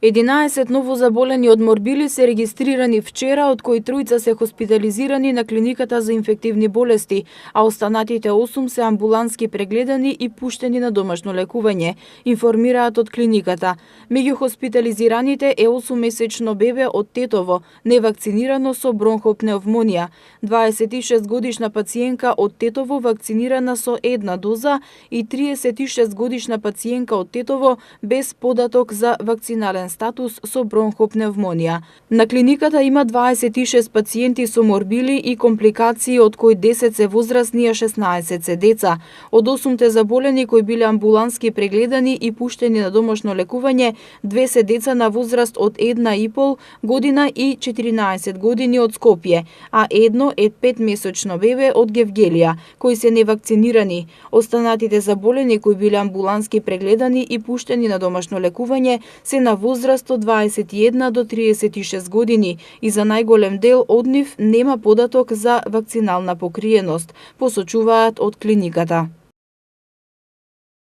11 новозаболени од морбили се регистрирани вчера, од кои тројца се хоспитализирани на клиниката за инфективни болести, а останатите 8 се амбулански прегледани и пуштени на домашно лекување, информираат од клиниката. Меѓу хоспитализираните е 8-месечно бебе од Тетово, невакцинирано со бронхопневмонија, 26 годишна пациентка од Тетово вакцинирана со една доза и 36 годишна пациентка од Тетово без податок за вакцинален статус со бронхопневмонија. На клиниката има 26 пациенти со морбили и компликации, од кои 10 се возрастни, а 16 се деца. Од 8 заболени кои биле амбулански прегледани и пуштени на домашно лекување, 2 се деца на возраст од 1,5 година и 14 години од Скопје, а едно е 5-месечно бебе од Гевгелија, кои се невакцинирани. Останатите заболени кои биле амбулански прегледани и пуштени на домашно лекување се на возраст од 21 до 36 години и за најголем дел од нив нема податок за вакцинална покриеност, посочуваат од клиниката.